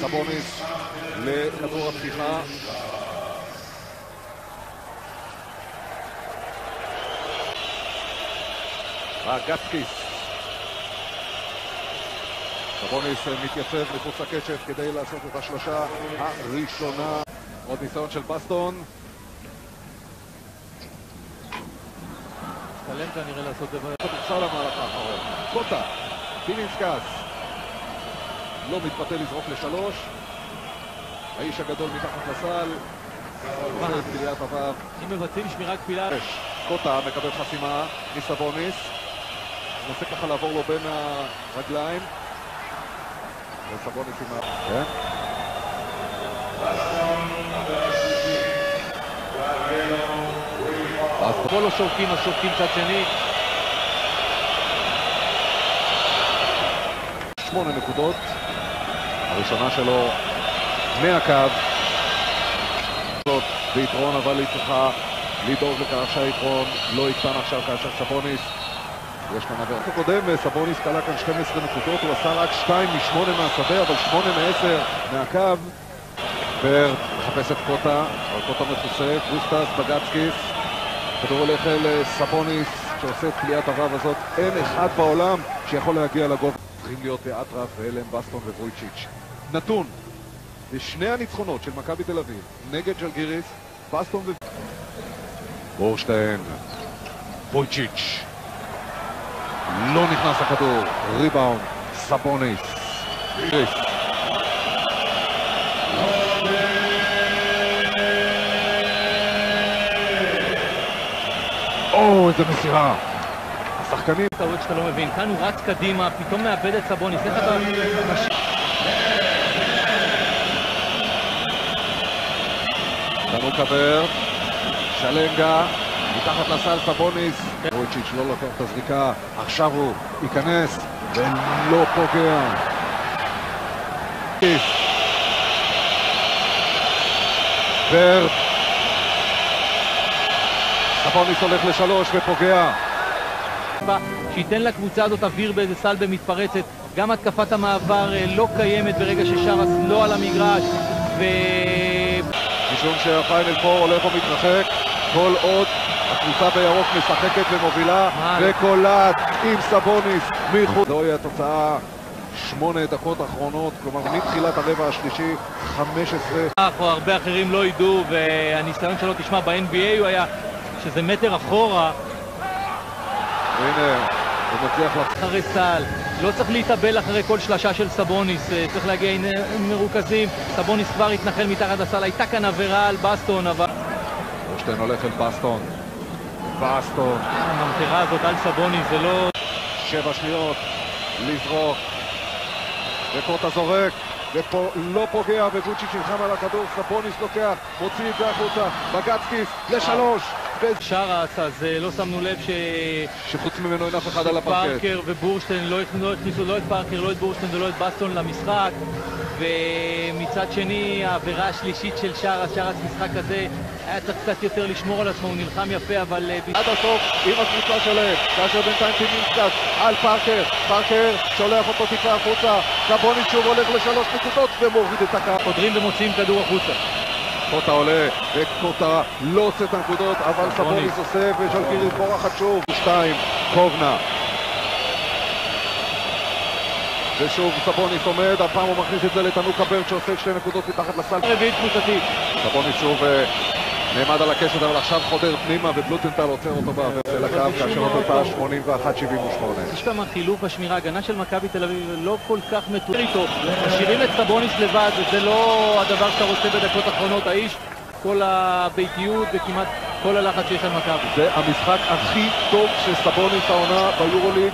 סבוניס לכדור הפתיחה. גצקיס. סבוניס מתייצב מחוץ לקשת כדי לעשות את השלושה הראשונה. עוד ניסיון של בסטון. סלם כנראה לעשות דבר. כדורסל למהלך האחרון. קוטה, פינינסקס. לא מתפתה לזרוק לשלוש. האיש הגדול מתחת לסל. עושה את קליעת הוו. אם מבצעים שמירה כפילה. קוטה מקבל חסימה מסבוניס. ננסה ככה לעבור לו בין הרגליים. וסבוניס עם כן? אז פה לא שורקים, אז שורקים צד שני. 8 נקודות. הראשונה שלו מהקו. ביתרון, אבל היא צריכה לדאוג לכך שהיתרון לא יקטן עכשיו כאשר סבוניס יש כאן עבר. הקודם סבוניס קלה כאן 12 נקודות, הוא עשה רק 2 מ-8 מהשדה, אבל 8 מ-10 מהקו. ברד מחפש את קוטה, אבל קוטה מכוסה, גוסטס בגצקיס. כדור הולך אל סבוניס שעושה את קליעת הוו הזאת. אין אחד בעולם שיכול להגיע לגובה. צריכים להיות באטרף ואלה הם בסטון וויצ'יץ'. נתון בשני הניצחונות של מכבי תל אביב נגד ז'לגיריס, בסטון בורשטיין, וויצ'יץ'. לא נכנס הכדור, ריבאונד, סבוניס. איזה מסירה. השחקנים... טעות שאתה לא מבין, כאן הוא רץ קדימה, פתאום מאבד את סבוניס. איך אתה... דנוקה ברד, שלנגה, מתחת לסל סבוניס. וויצ'יץ' לא לוקח את הזריקה, עכשיו הוא ייכנס ולא פוגע. ברד. סבוניס הולך לשלוש ופוגע. שייתן לקבוצה הזאת אוויר באיזה סל במתפרצת. גם התקפת המעבר לא קיימת ברגע ששרס לא על המגרש. משום שהפיינל פור הולך ומתרחק, כל עוד הקבוצה בירוק משחקת ומובילה וקולט עם סבוניס מחוץ. זוהי התוצאה. 8 דקות אחרונות, כלומר מתחילת הרבע השלישי, 15. הרבה אחרים לא ידעו, והניסיון שלו תשמע ב-NBA הוא היה שזה מטר אחורה. הנה, הוא מצליח אחרי סל, לא צריך להתאבל אחרי כל שלשה של סבוניס, צריך להגיע עם מרוכזים. סבוניס כבר התנחל מתחת לסל, הייתה כאן עבירה על בסטון, אבל... בורשטיין הולך אל בסטון. בסטון. הממטרה הזאת על סבוניס זה לא... 7 שניות לזרוק. וקוטה זורק, ופה לא פוגע, וויצ'יץ' נלחם על הכדור, סבוניס לוקח, מוציא את זה החוצה, בגצקיס לשלוש. שרס, אז לא שמנו לב שחוץ ממנו אין אף אחד על הפרקט. פארקר ובורשטיין לא הכניסו לא את פארקר, לא את בורשטיין ולא את בסטון למשחק. ומצד שני, העבירה השלישית של שרס משחק הזה, היה צריך קצת יותר לשמור על עצמו, הוא נלחם יפה, אבל... עד הסוף עם הקבוצה שלהם, כאשר בינתיים פינינסקס על פארקר, פארקר שולח אותו טיפה החוצה, סבוניס שוב הולך לשלוש נקודות ומוריד את הקו. חודרים ומוציאים כדור החוצה. קוטה עולה, וקוטה לא עושה את הנקודות, אבל סבוניס עושה, וז'לגיריס בורחת שוב. 2, קובנה. ושוב סבוניס עומד, הפעם הוא מכניס את זה לדנוקה ברד שעושה 2 נקודות מתחת לסל. רביעית קבוצתי. סבוניס שוב נעמד על הקשת, אבל עכשיו חודר פנימה ובלוטנטל עוצר אותו בעבר אל הקו, כאשר עוד אותה 81-78. יש כמה חילוף בשמירה, הגנה של מכבי תל אביב לא כל כך מטורף איתו. משאירים את סבוניס לבד, וזה לא הדבר שאתה רוצה בדקות האחרונות. האיש, כל הביתיות וכמעט כל הלחץ שיש על מכבי. זה המשחק הכי טוב של סבוניס העונה ביורוליג.